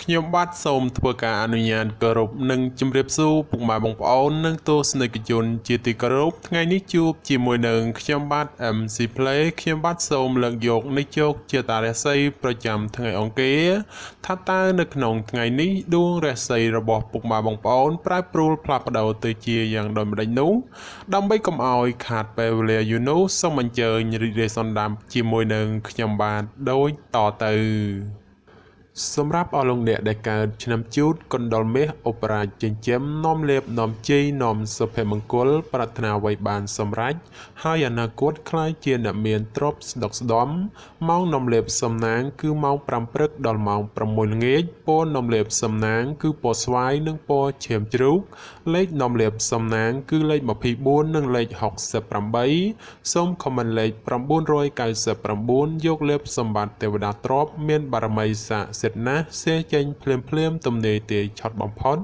ខ្ញុំបាទសូមធ្វើការអនុញ្ញាតគោរពនិងជម្រាបសួរពុកម៉ែបងប្អូននិងទស្សនិកជនជាទីគោរពថ្ងៃនេះជួបជាមួយនឹងខ្ញុំបាទ MC Play ខ្ញុំបាទសូមលើកយកនៃជោគជាតារាសីប្រចាំថ្ងៃអង្គារថាតើនៅក្នុងថ្ងៃនេះដួងរាសីរបស់ពុកម៉ែបងប្អូនប្រែប្រួលផ្លាស់ប្ដូរទៅជាយ៉ាងដូចម្ដេចនោះដើម្បីកុំឲ្យខាតពេលវេលាយូរនោះសូមអញ្ជើញរីករាយសន្តាប់ជាមួយនឹងខ្ញុំបាទដូចតទៅសម្រាប់អស់លោកអ្នកដែលកើតឆ្នាំជូតកណ្ដុរមាសឧបរាជចិញ្ចឹមនាំលាភនាំជ័យនាំសុភមង្គលប្រាថ្នាអ្វីបានសម្រេចហើយអនាគតខ្លាយជាអ្នកមានទ្រព្យស្ដុកស្ដំម៉ោងនាំលាភសំណាងគឺម៉ោង5ព្រឹកដល់ម៉ោង6ល្ងាចពណ៌នាំលាភសំណាងគឺពណ៌ស្វាយនិងពណ៌ឈាមជ្រូកលេខនាំលាភសំណាងគឺលេខ24និងលេខ68សូមខមមិនលេខ999យកលាភសម្បត្តិទេវតាទ្រព្យមានបារមីស័ក្តិសិទ្ធិណាស់សេចេញភ្លាមទំនេរទាយឆត់បំផុត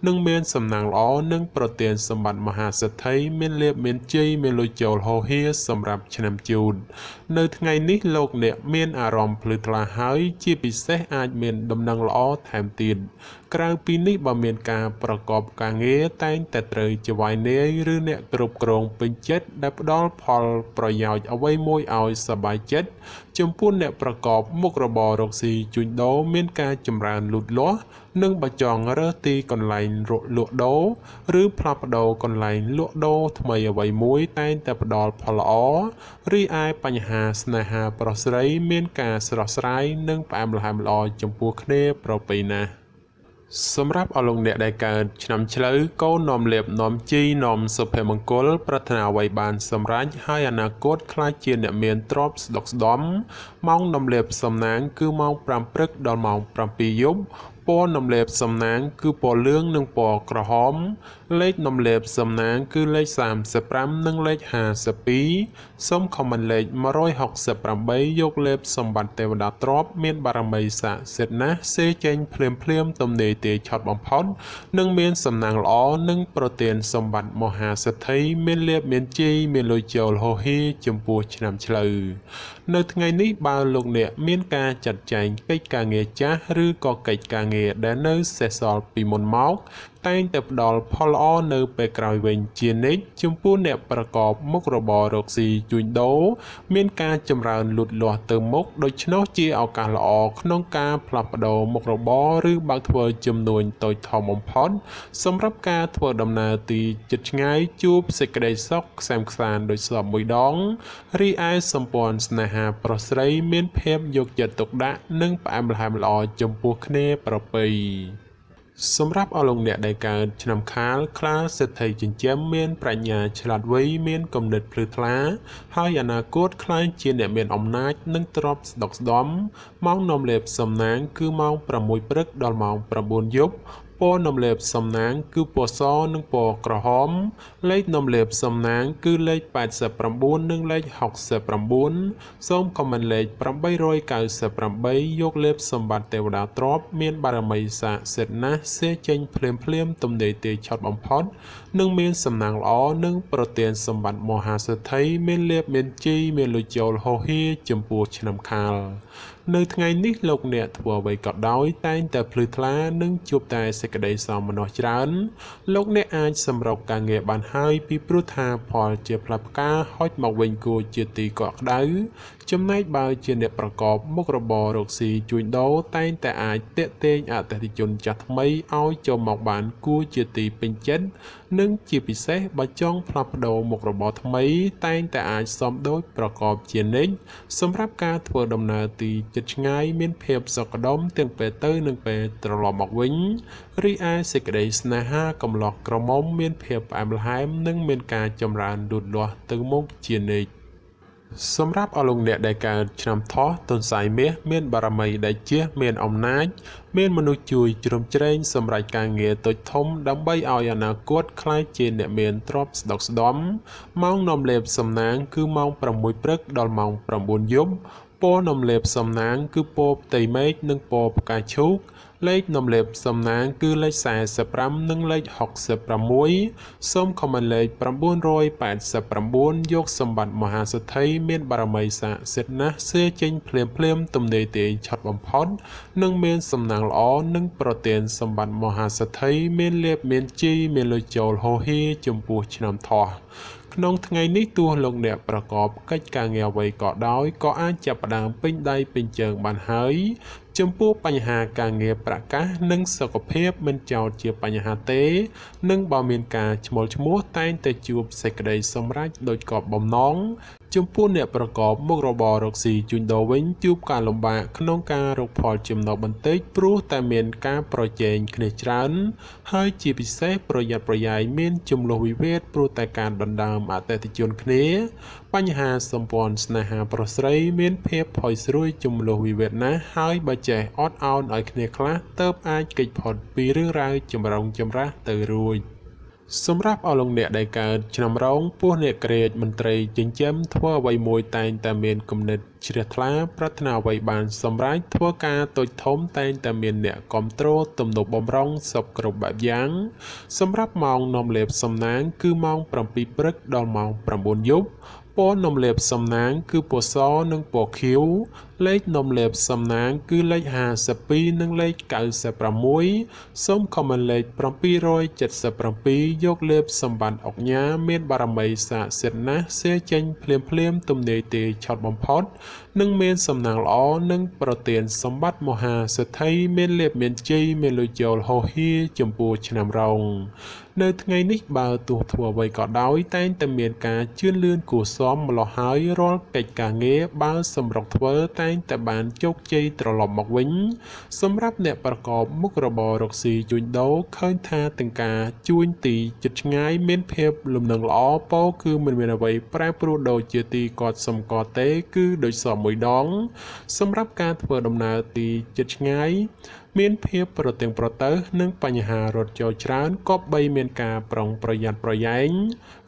និងមានសំណាងល្អនិងប្រទានសម្បត្តិមហាសេដ្ឋីមានលាភមានជ័យមានលុយចូលហូរហៀសម្រាប់ឆ្នាំជូតនៅថ្ងៃនេះលោកអ្នកមានអារម្មណ៍ភ្លឺថ្លាហើយជាពិសេសអាចមានដំណឹងល្អថែមទៀតក្រៅពីនេះបើមានការប្រកបការងារតែងតែត្រូវជាវាយនាយឬអ្នកគ្រប់គ្រងពេញចិត្តដែលផ្ដល់ផលប្រយោជន៍អ្វីមួយឲ្យសប្បាយចិត្តចំពោះអ្នកប្រកបមុខរបររកស៊ីជួញដូរមានការចម្រើនលូតលាស់និងបើចង់រើសទីកន្លែងលក់ដូរឬផ្លាស់ប្ដូរកន្លែងលក់ដូរថ្មីអ្វីមួយតែងតែផ្ដល់ផលល្អរីឯបញ្ហាស្នេហាប្រុសស្រីមានការស្រស់ស្រាយនិងផ្អែមល្ហែមល្អចំពោះគ្នាប្រពៃណាស់សម្រាប់អស់លោកអ្នកដែលកើតឆ្នាំឆ្លូវកូននាំលាភនាំជ័យនាំសុភមង្គលប្រាថ្នាអ្វីបានសម្រេចហើយអនាគតខ្លាចជាអ្នកមានទ្រព្យស្ដុកស្ដំម៉ោងនាំលាភសំណាងគឺម៉ោង5ព្រឹកដល់ម៉ោង7យប់ពណ៌នាំលាភសំណាងគឺពណ៌លឿងនិងពណ៌ក្រហមលេខនាំលាភសំណាងគឺលេខ35និងលេខ52សូមខមមិនលេខ168យកលេខសម្បត្តិទេវតាទ្រព្យមានបារមីស័ក្តិសិទ្ធិណាស់សេចេញភ្លាមទំនេរទាយឆត់បំផុតនិងមានសំណាងល្អនិងប្រទានសម្បត្តិមហាសេដ្ឋីមានលាភមានជ័យមានលុយចូលហូរហៀចំពោះឆ្នាំឆ្លូវនៅថ្ងៃនេះបើលោកអ្នកមានការចាត់ចែងកិច្ចការងារចាស់ឬក៏កិច្ចការងារដែលនៅសេសសល់ពីមុនមកតែងតែផ្ដល់ផលល្អនៅពេលក្រោយវិញជានិច្ចចំពោះអ្នកប្រកបមុខរបររកស៊ីជួញដូរមានការចម្រើនលូតលាស់ទៅមុខដូច្នោះជាឱកាសល្អក្នុងការផ្លាស់ប្ដូរមុខរបរឬបើកធ្វើចំនួនតូចធំបំផុតសម្រាប់ការធ្វើដំណើរទីជិតឆ្ងាយជួបសេចក្តីសុខខ្សែមខ្សាន្តដូចស្លាប់មួយដងរីឯសម្ព័ន្ធស្នេហាប្រុសស្រីមានភាពយកចិត្តទុកដាក់និងផ្អែមល្ហែមល្អចំពោះគ្នាប្រពៃសម្រាប់អស់លោកអ្នកដែលកើតឆ្នាំខាលខ្លាសេដ្ឋីចិញ្ចឹមមានប្រាជ្ញាឆ្លាតវៃមានគំនិតភ្លឺថ្លាហើយអនាគតខ្លាយជាអ្នកមានអំណាចនិងទ្រព្យស្ដុកស្ដំម៉ោងនាំលាភសំណាងគឺម៉ោង6ព្រឹកដល់ម៉ោង9យប់ពណ៌នាំលាភសំណាងគឺពណ៌សនិងពណ៌ក្រហមលេខនាំលាភសំណាងគឺលេខ89និងលេខ69សូមខមមិនលេខ898យកលេខសម្បត្តិទេវតាទ្រព្យមានបារមីស័ក្តិសិទ្ធិណាស់សេចេញភ្លាមទំនេរទាយឆត់បំផុតនិងមានសំណាងល្អនិងប្រទានសម្បត្តិមហាសេដ្ឋីមានលាភមានជ័យមានលុយចូលហូរហៀចំពោះឆ្នាំខាលនៅថ្ងៃនេះលោកអ្នកធ្វើអ្វីក៏ដោយតែងតែភ្លឺថ្លានិងជួបតែសេចក្តីសោមនស្សច្រើនលោកអ្នកអាចសម្រុកការងារបានហើយពីព្រោះថាផលជាផ្លែផ្កាហុចមកវិញគួរជាទីកក់ក្ដៅចំណែកបើជាអ្នកប្រកបមុខរបររកស៊ីជួញដូរតែងតែអាចទាក់ទាញអតិថិជនចាស់ថ្មីឲ្យចូលមកបានគួរជាទីពេញចិត្តនិងជាពិសេសបើចង់ផ្លាស់ប្ដូរមុខរបរថ្មីតែងតែអាចសមដូចប្រកបជានិច្ចសម្រាប់ការធ្វើដំណើរទីជិតឆ្ងាយមានភាពសុខដុមទាំងពេលទៅនិងពេលត្រឡប់មកវិញរីឯសេចក្តីស្នេហាកំឡោះក្រមុំមានភាពផ្អែមល្ហែមនិងមានការចម្រើនលូតលាស់ទៅមុខជានិច្ចសម្រាប់អស់លោកអ្នកដែលកើតឆ្នាំថោះទុនសាយមាសមានបារមីដែលជាមានអំណាចមានមនុស្សជួយជ្រោមជ្រែងសម្រាប់ការងារតូចធំដើម្បីឲ្យអនាគតខ្លាយជាអ្នកមានទ្រព្យស្ដុកស្ដំម៉ោងនាំលេខសំណាងគឺម៉ោង6ព្រឹកដល់ម៉ោង9យប់ ពណ៌នំលេបសំណាងគឺពណ៌ផ្ទៃមេឃនិងពណ៌ផ្កាឈូកលេខនំលេបសំណាងគឺលេខ45និងលេខ66សូមខមមិនលេខ989យកសម្បត្តិមហាសេដ្ឋីមានបារមីស័ក្តិសិទ្ធិណាស់សៀចេញភ្លាមទំនេរទាយឆត់បំផុតនិងមានសំណាងល្អនិងប្រទានសម្បត្តិមហាសេដ្ឋីមានលៀបមានជីមានលុយចូលហូហៀចំពោះឆ្នាំថោះក្នុងថ្ងៃនេះទោះលោកអ្នកប្រកបកិច្ចការងារអ្វីក៏ដោយក៏អាចចាប់ផ្ដើមពេញដៃពេញជើងបានហើយចំពោះបញ្ហាការងារប្រកាសនិងសុខភាពមិនចោទជាបញ្ហាទេនិងបើមានការឈ្មោះតែងតែជួបសេចក្តីសម្រេចដោយកប់បំណងចំពោះអ្នកប្រកបមុខរបររកស៊ីជួញដូរវិញជួបការលំបាកក្នុងការរកផលចំណូលបន្តិចព្រោះតែមានការប្រជែងគ្នាច្រើនហើយជាពិសេសប្រយ័ត្នប្រយែងមានចំនួនវិវាទព្រោះតែការដណ្ដើមអតិថិជនគ្នាបញ្ហាសម្ព័ន្ធស្នេហាប្រុសស្រីមានភាពផុយស្រួយចំនួនវិវាទណាស់ហើយបើចេះអត់ឱនឲ្យគ្នាខ្លះទើបអាចគេចផុតពីរឿងរ៉ាវចម្រុងចម្រាស់ទៅរួចសម្រាប់អស់លោកអ្នកដែលកើតឆ្នាំរោងពោះអ្នកក្រេតមន្ត្រីចិញ្ចឹមធ្វើអ្វីមួយតែងតែមានគំនិតជ្រះថ្លាប្រាថ្នាអ្វីបានសម្រេចធ្វើការតូចធំតែងតែមានអ្នកគ្រប់គ្រងទំនុកបំរុងសពគ្រប់បែបយ៉ាងសម្រាប់ម៉ោងនាំលេបសំណាងគឺម៉ោង7ព្រឹកដល់ម៉ោង9យប់ពណ៌នំលេបសំណាងគឺពណ៌សនិងពណ៌ខៀវលេខនំលេបសំណាងគឺលេខ52និងលេខ96សូមខមមិនលេខ777យកលេបសម្បត្តិអុកញ៉ាមានបារមីស័ក្តិសិទ្ធិណាស់សៀចេញភ្លាមទំនេរទាយឆត់បំផុតនិងមានសំណាងល្អនិងប្រទានសម្បត្តិមហាសេដ្ឋីមានលេបមានជ័យមានលុយចូលហូហៀចំពោះឆ្នាំរោងនៅថ្ងៃនេះបើទោះធ្វើអ្វីក៏ដោយតែងតែមានការជឿនលឿនគួរសមម្លោះហើយរាល់កិច្ចការងារបើសម្រុកធ្វើតែងតែបានជោគជ័យត្រឡប់មកវិញសម្រាប់អ្នកប្រកបមុខរបររកស៊ីជួញដូរឃើញថាទាំងការជួញទីជិតឆ្ងាយមានភាពលំនឹងល្អពោគឺមិនមានអ្វីប្រែប្រួលដូចជាទីគាត់សម្គាល់ទេគឺដូចសមមួយដងសម្រាប់ការធ្វើដំណើរទីជិតឆ្ងាយមានភាពប្រទែងប្រទើសនិងបញ្ហារត់ចូលច្រើនក៏បីមានការប្រុងប្រយ័ត្នប្រយែង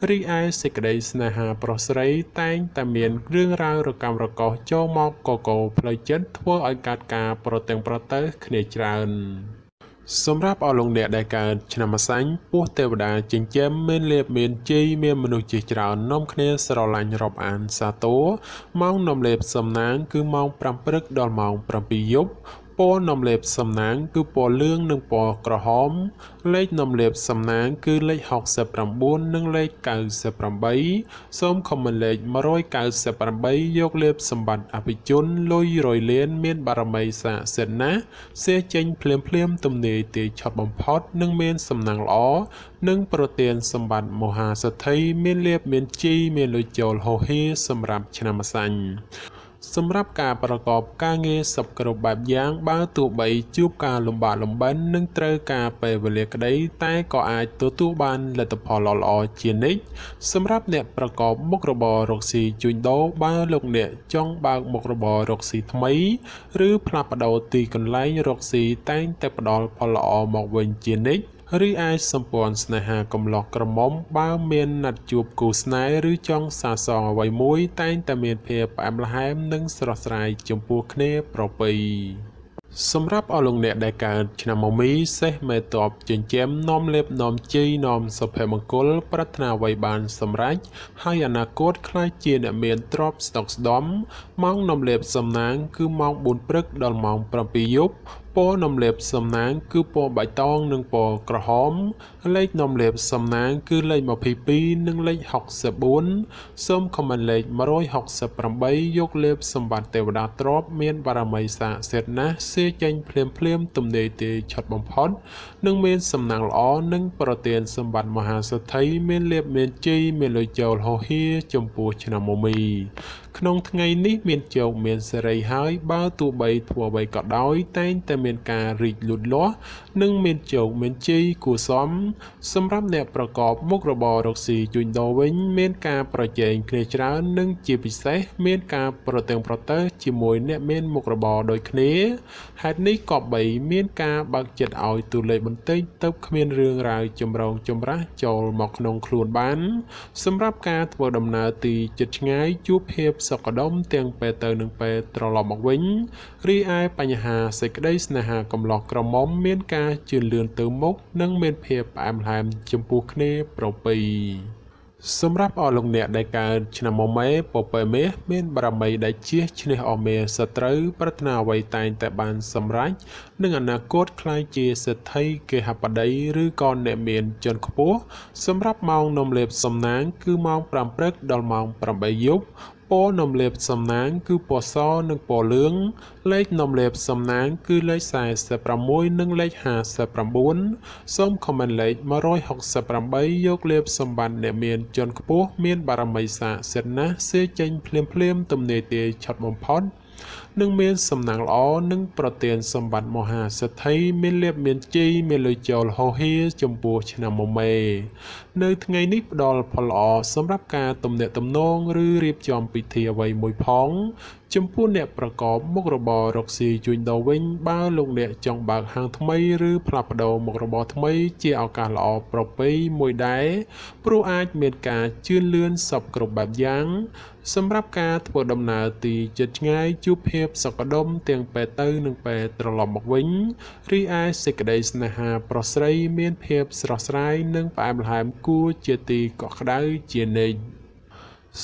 រីឯសេចក្តីស្នេហាប្រុសស្រីតែងតែមានរឿងរ៉ាវរកាំរកោសចូលមកកកោផ្លូវចិត្តធ្វើឲ្យកើតការប្រទែងប្រទើសគ្នាច្រើនសម្រាប់អស់លោកអ្នកដែលកើតឆ្នាំម្សាញ់ពោះទេវតាចិញ្ចឹមមានលៀបមានជ័យមានមនុស្សជាច្រើននាំគ្នាស្រឡាញ់រាប់អានសាទរម៉ោងនាំលេបសំណាងគឺម៉ោង5ព្រឹកដល់ម៉ោង7យប់ពណ៌នំលេបសំណាងគឺពណ៌លឿងនិងពណ៌ក្រហមលេខនំលេបសំណាងគឺលេខ69និងលេខ98សូមខមមិនលេខ198យកលេបសម្បត្តិអភិជនលុយរយលានមានបារមីស័ក្តិសិទ្ធិណាស់សៀចេញភ្លាមទំនេរទាយឆត់បំផុតនិងមានសំណាងល្អនិងប្រទានសម្បត្តិមហាសេដ្ឋីមានលៀបមានជីមានលុយចូលហូហៀសម្រាប់ឆ្នាំម្សាញ់សម្រាប់ការប្រកបការងារសពគ្រប់បែបយ៉ាងបើទោះបីជួបការលំបាកលំបិននិងត្រូវការពេលវេលាក្តីតែក៏អាចទទួលបានលទ្ធផលល្អៗជានិច្ចសម្រាប់អ្នកប្រកបមុខរបររកស៊ីជួញដូរបើលោកអ្នកចង់បើកមុខរបររកស៊ីថ្មីឬផ្លាស់ប្ដូរទីកន្លែងរកស៊ីតែងតែផ្ដល់ផលល្អមកវិញជានិច្ចឬអាចសម្ព័ន្ធស្នេហាកំឡោះក្រមុំបើមានណាត់ជួបគូស្នេហ៍ឬចង់សាសងអ្វីមួយតែងតែមានភាពផ្អែមល្ហែមនិងស្រស់ស្រាយចំពោះគ្នាប្រពៃសម្រាប់អស់លោកអ្នកដែលកើតឆ្នាំមមីសេះមេតបចិញ្ចឹមនាំលេបនាំជ័យនាំសុភមង្គលប្រាថ្នាអ្វីបានសម្រេចហើយអនាគតខ្លាចជាអ្នកមានទ្រព្យស្តុកស្តម្ភម៉ោងនាំលេបសំណាងគឺម៉ោង4ព្រឹកដល់ម៉ោង7យប់ពណ៌នំលេបសំណាងគឺពណ៌បៃតងនិងពណ៌ក្រហមលេខនំលេបសំណាងគឺលេខ22និងលេខ64សូមខមមិនលេខ168យកលេបសម្បត្តិទេវតាទ្រព្យមានបារមីស័ក្តិសិទ្ធិណាស់សៀចេញភ្លាមទំនេរទាយឆត់បំផុតនិងមានសំណាងល្អនិងប្រទានសម្បត្តិមហាសេដ្ឋីមានលៀបមានជ័យមានលុយចូលហូហៀចំពោះឆ្នាំមមីក្នុងថ្ងៃនេះមានជោគមានសេរីហើយបើទោះបីធ្វើអ្វីក៏ដោយតែងតែមានការរីកលូតលាស់និងមានជោគមានជ័យគួរសមសម្រាប់អ្នកប្រកបមុខរបររកស៊ីជួញដូរវិញមានការប្រជែងគ្នាច្រើននិងជាពិសេសមានការប្រទែងប្រទើសជាមួយអ្នកមានមុខរបរដូចគ្នាហេតុនេះក៏បីមានការបើកចិត្តឲ្យទូលេខបន្តិចទៅគ្មានរឿងរ៉ាវចម្រូងចម្រាសចូលមកក្នុងខ្លួនបានសម្រាប់ការធ្វើដំណើរទីជិតឆ្ងាយជួបភាព សុខដុមទាំងពេលទៅនិងពេលត្រឡប់មកវិញរីឯបញ្ហាសេចក្តីស្នេហាកំឡោះក្រមុំមានការជឿនលឿនទៅមុខនិងមានភាពផ្អែមល្ហែមចំពោះគ្នាប្រពៃសម្រាប់អស់លោកអ្នកដែលកើតឆ្នាំមមែពពែមាសមានបារមីដែលជះឈ្នះអស់មាសត្រូវប្រាថ្នាអ្វីតែងតែបានសម្រេចនិងអនាគតក្លាយជាសេដ្ឋីគេហបតីឬក៏អ្នកមានជាន់ខ្ពស់សម្រាប់ម៉ោងនំលេបសំណាងគឺម៉ោង5ព្រឹកដល់ម៉ោង8យប់ពណ៌នំលេបសំណាងគឺពណ៌សនិងពណ៌លឿងលេខនំលេបសំណាងគឺលេខ46និងលេខ59សូមខមមិនលេខ168យកលេបសម្បត្តិអ្នកមានជាន់ខ្ពស់មានបារមីស័ក្តិសិទ្ធិណាស់សេចេញភ្លាមទំនេរទាឆត់បំផុតនឹងមានសំណាងល្អនិងប្រទានសម្បត្តិមហាសេដ្ឋីមានលៀបមានជ័យមានលុយចូលហោហៀចំពោះឆ្នាំមមែនៅថ្ងៃនេះផ្ដល់ផលល្អសម្រាប់ការទំនាក់ទំនងឬរៀបចំពិធីអ្វីមួយផងចំពោះអ្នកប្រកបមុខរបររកស៊ីជួញដូរវិញបើលោកអ្នកចង់បើកហាងថ្មីឬផ្លាស់ប្ដូរមុខរបរថ្មីជាឱកាសល្អប្រពៃមួយដែរព្រោះអាចមានការជឿនលឿនសពគ្រប់បែបយ៉ាងសម្រាប់ការធ្វើដំណើរទីជិតឆ្ងាយជួបភាពសុខដុមទាំងពេលទៅនិងពេលត្រឡប់មកវិញរីឯសេចក្តីស្នេហាប្រុសស្រីមានភាពស្រស់ស្រាយនិងផ្អែមល្ហែមគួរជាទីកក់ក្ដៅជានិច្ច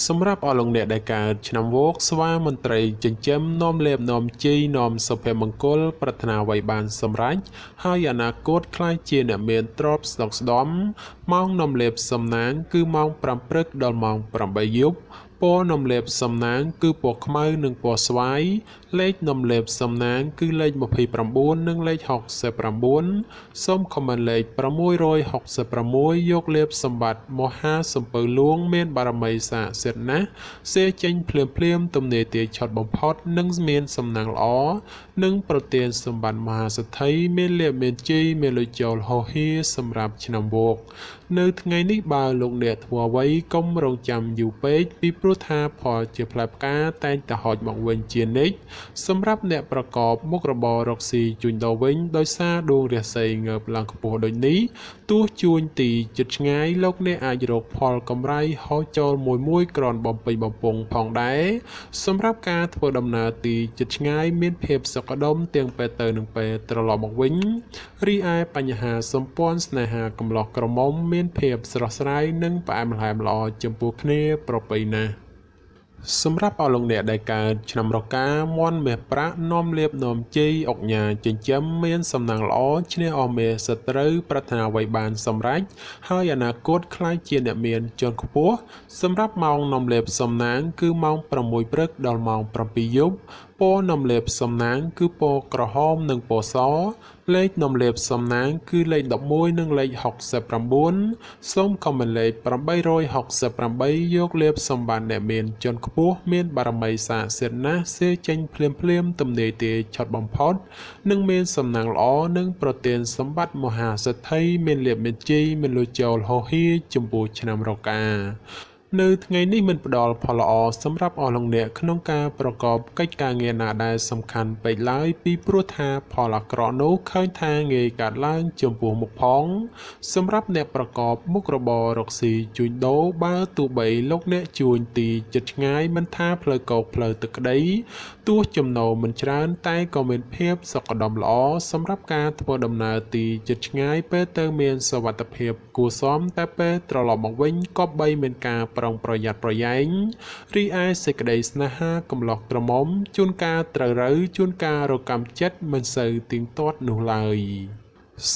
សម្រាប់អស់លោកអ្នកដែលកើតឆ្នាំវោកស្វាមន្ត្រីចិញ្ចឹមនាំលេបនាំជ័យនាំសុភមង្គលប្រាថ្នាអ្វីបានសម្រេចហើយអនាគតក្លាយជាអ្នកមានទ្រព្យស្ដុកស្ដំម៉ោងនាំលេបសំណាងគឺម៉ោង5ព្រឹកដល់ម៉ោង8យប់ពណ៌នំលេបសំណាងគឺពណ៌ខ្មៅនិងពណ៌ស្វាយលេខនំលេបសំណាងគឺលេខ29និងលេខ69សូមខមមិនលេខ666យកលេបសម្បត្តិមហាសំពៅលួងមានបារមីស័ក្តិសិទ្ធិណាស់សេចេញភ្លាមទំនេរទាឆត់បំផុតនិងមានសំណាងល្អនិងប្រទានសម្បត្តិមហាសេដ្ឋីមានលៀបមានជ័យមានលុយចូលហោហៀសម្រាប់ឆ្នាំវោកនៅថ្ងៃនេះបើលោកអ្នកធ្វើអ្វីកុំរងចាំយូរពេកពីព្រោះថាផលជាផ្លែផ្កាតែងតែហោចមកវិញជានិច្ចសម្រាប់អ្នកប្រកបមុខរបររកស៊ីជួញដូរវិញដោយសារដួងរាសីងើបឡើងខ្ពស់ដូចនេះទោះជួញទីជិតឆ្ងាយលោកអ្នកអាចរកផលកម្រៃហោចចូលមួយក្រនបំពេញបំពង់ផងដែរសម្រាប់ការធ្វើដំណើរទីជិតឆ្ងាយមានភាពសុខដុមទាំងពេលទៅនិងពេលត្រឡប់មកវិញរីឯបញ្ហាសម្ព័ន្ធស្នេហាកំឡោះក្រមុំមានភាពស្រស់ស្រាយនិងផ្អែមល្ហែមល្អចំពោះគ្នាប្រពៃណាស់សម្រាប់អស់លោកអ្នកដែលកើតឆ្នាំរកាមាន់មាសប្រាក់នាំលៀបនាំជ័យអុកញ៉ាចិញ្ចឹមមានសំណាងល្អឈ្នះអស់មាសត្រូវប្រាថ្នាអ្វីបានសម្រេចហើយអនាគតក្លាយជាអ្នកមានជាន់ខ្ពស់សម្រាប់ម៉ោងនាំលៀបសំណាងគឺម៉ោង6ព្រឹកដល់ម៉ោង7យប់ពណ៌នាំលេបសំណាងគឺពណ៌ក្រហមនិងពណ៌សលេខនាំលេបសំណាងគឺលេខ11និងលេខ69សូមខមមិនលេខ868យកលេបសម្បត្តិអ្នកមានជាន់ខ្ពស់មានបារមីស័ក្តិសិទ្ធិណាស់សេចេញភ្លាមទំនេរទាឆត់បំផុតនិងមានសំណាងល្អនិងប្រទានសម្បត្តិមហាសេដ្ឋីមានលៀបមានជ័យមានលុយចូលហោហៀចំពោះឆ្នាំរកានៅថ្ងៃនេះមិនផ្ដល់ផលល្អសម្រាប់អស់លោកអ្នកក្នុងការប្រកបកិច្ចការងារណាដែលសំខាន់ពេកឡើយពីព្រោះថាផលអាក្រក់នោះឃើញថាងាយកើតឡើងចំពោះមុខផងសម្រាប់អ្នកប្រកបមុខរបររកស៊ីជួញដូរបើទោះបីលោកអ្នកជួញទីជិតឆ្ងាយមិនថាផ្លូវកោកផ្លូវទឹកក្តីទោះចំណូលមិនច្រើនតែក៏មានភាពសុខដុមល្អសម្រាប់ការធ្វើដំណើរទីជិតឆ្ងាយពេលទៅមានសុវត្ថិភាពគួរសមតែពេលត្រឡប់មកវិញក៏បីមានការប្រុងប្រយ័ត្នប្រយែងរីឯសេចក្តីស្នេហាកំឡោះក្រមុំជួនកាលត្រូវរើជួនកាលរកម្មចិត្តមិនសូវទៀងទាត់នោះឡើយ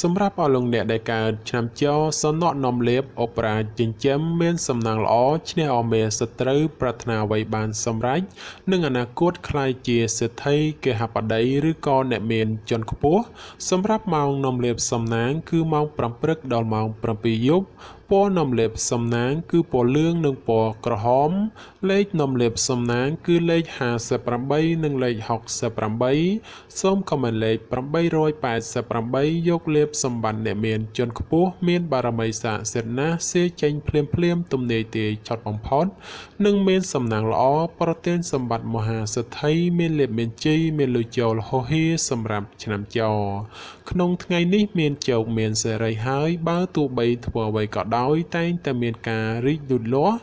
សម្រាប់អស់លោកអ្នកដែលកើតឆ្នាំចសនក់នំលេបអបរាចិញ្ចឹមមានសំណាងល្អឈ្នះអមេសត្រូវប្រាថ្នាអ្វីបានសម្រេចនិងអនាគតក្លាយជាសេដ្ឋីគេហបតីឬក៏អ្នកមានជាន់ខ្ពស់សម្រាប់ម៉ោងនំលេបសំណាងគឺម៉ោង5ព្រឹកដល់ម៉ោង7យប់ពណ៌នំលេបសំណាងគឺពណ៌លឿងនិងពណ៌ក្រហមលេខនំលេបសំណាងគឺលេខ58និងលេខ68សូមខមមិនលេខ888យកលេបសម្បត្តិអ្នកមានជាន់ខ្ពស់មានបារមីស័ក្តិសិទ្ធិណាស់សេចេញភ្លាមទំនេរទាឆត់បំផុតនិងមានសំណាងល្អប្រទានសម្បត្តិមហាសេដ្ឋីមានលៀបមានជ័យមានលុយចូលហោហៀសម្រាប់ឆ្នាំចក្នុងថ្ងៃនេះមានជោគមានសេរីហើយបើទោះបីធ្វើអ្វីក៏ ដោយតែងតែមានការរីកលូតលាស់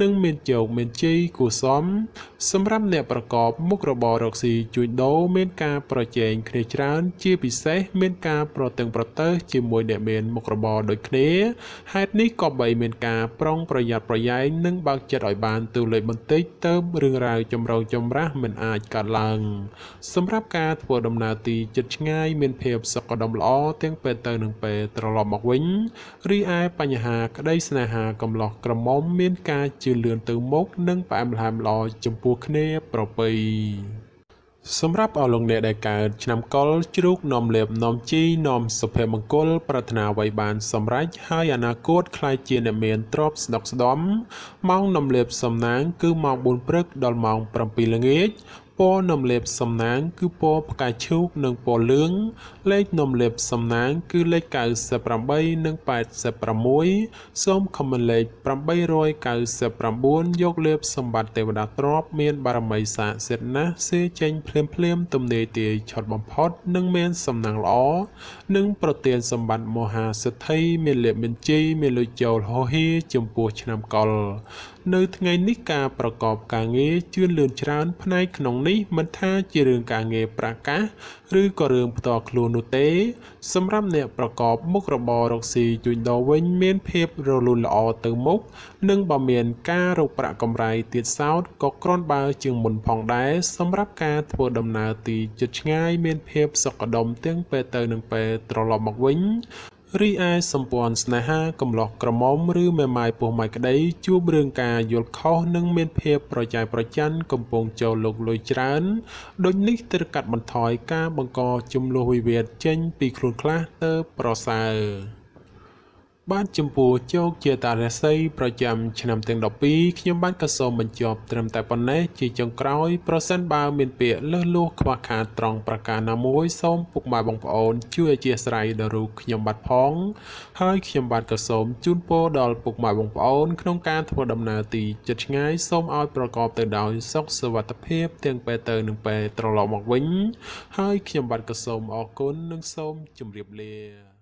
និងមានជោគមានជ័យគួរសមសម្រាប់អ្នកប្រកបមុខរបររកស៊ីជួញដូរមានការប្រជែងគ្នាច្រើនជាពិសេសមានការប្រតឹងប្រទើសជាមួយអ្នកមានមុខរបរដូចគ្នាហេតុនេះក៏បីមានការប្រុងប្រយ័ត្នប្រយែងនិងបើកចិត្តឲ្យបានទូលេខបន្តិចទៅរឿងរ៉ាវចម្រូងចម្រាសមិនអាចកើតឡើងសម្រាប់ការធ្វើដំណើរទីជិតឆ្ងាយមានភាពសុខដុមល្អទាំងពេលទៅនិងពេលត្រឡប់មកវិញរីឯបញ្ហាក្តីស្នេហាកំឡោះក្រមុំមានការជឿនលឿនទៅមុខនិងផ្អែមល្ហែមល្អចំពោះគ្នាប្រពៃសម្រាប់អស់លោកអ្នកដែលកើតឆ្នាំកុរជ្រូកនាំលាភនាំជីនាំសុភមង្គលប្រាថ្នាអ្វីបានសម្រេចហើយអនាគតខ្លាយជាអ្នកមានទ្រព្យស្ដុកស្ដំម៉ោងនាំលាភសំណាងគឺម៉ោង4ព្រឹកដល់ម៉ោង7ល្ងាចពណ៌នំលេបសំណាងគឺពណ៌ផ្កាឈូកនិងពណ៌លឿងលេខនំលេបសំណាងគឺលេខ98និង86សូមខមមិនលេខ899យកលេបសម្បត្តិទេវតាទ្រព្យមានបារមីស័ក្តិសិទ្ធិណាស់សេចេញភ្លាមទំនេរទាយឆត់បំផុតនិងមានសំណាងល្អនិងប្រទានសម្បត្តិមហាសិទ្ធិមានលេបមានជ័យមានលុយចូលហោហៀចំពោះឆ្នាំកុរនៅថ្ងៃនេះការប្រកបការងារជឿនលឿនច្រើនផ្នែកក្នុងនេះមិនថាជារឿងការងារប្រកាសឬក៏រឿងផ្ទាល់ខ្លួននោះទេសម្រាប់អ្នកប្រកបមុខរបររកស៊ីជួញដូរវិញមានភាពរលូនល្អទៅមុខនិងបើមានការរកប្រាក់កម្រៃទៀតសោតក៏គ្រាន់បើជាងមុនផងដែរសម្រាប់ការធ្វើដំណើរទីជិតឆ្ងាយមានភាពសុខដុមទាំងពេលទៅនិងពេលត្រឡប់មកវិញរីឯសម្ព័ន្ធស្នេហាកំឡោះក្រមុំឬមេម៉ាយពោះម៉ាយក្តីជួបរឿងការយល់ខុសនិងមានភាពប្រច័យប្រច័ណ្ឌកំពុងចូលលោកលុយច្រើនដូចនេះត្រូវកាត់បន្ថយការបង្កជម្លោះវិវាទចេញពីខ្លួនខ្លះទៅប្រសើរបាទចំពោះជោគជាតារាសីប្រចាំឆ្នាំទាំង12ខ្ញុំបានក៏សូមបញ្ចប់ត្រឹមតែប៉ុណ្ណេះជាចុងក្រោយប្រសិនបើមានពាក្យលើសលួសខ្វះខាតត្រង់ប្រការណាមួយសូមពុកម៉ែបងប្អូនជួយអធិស្ឋានដល់រូបខ្ញុំបាទផងហើយខ្ញុំបាទក៏សូមជូនពរដល់ពុកម៉ែបងប្អូនក្នុងការធ្វើដំណើរទីជិតឆ្ងាយសូមឲ្យប្រកបទៅដោយសុខសុវត្ថិភាពទាំងពេលទៅនិងពេលត្រឡប់មកវិញហើយខ្ញុំបាទក៏សូមអរគុណនិងសូមជម្រាបលា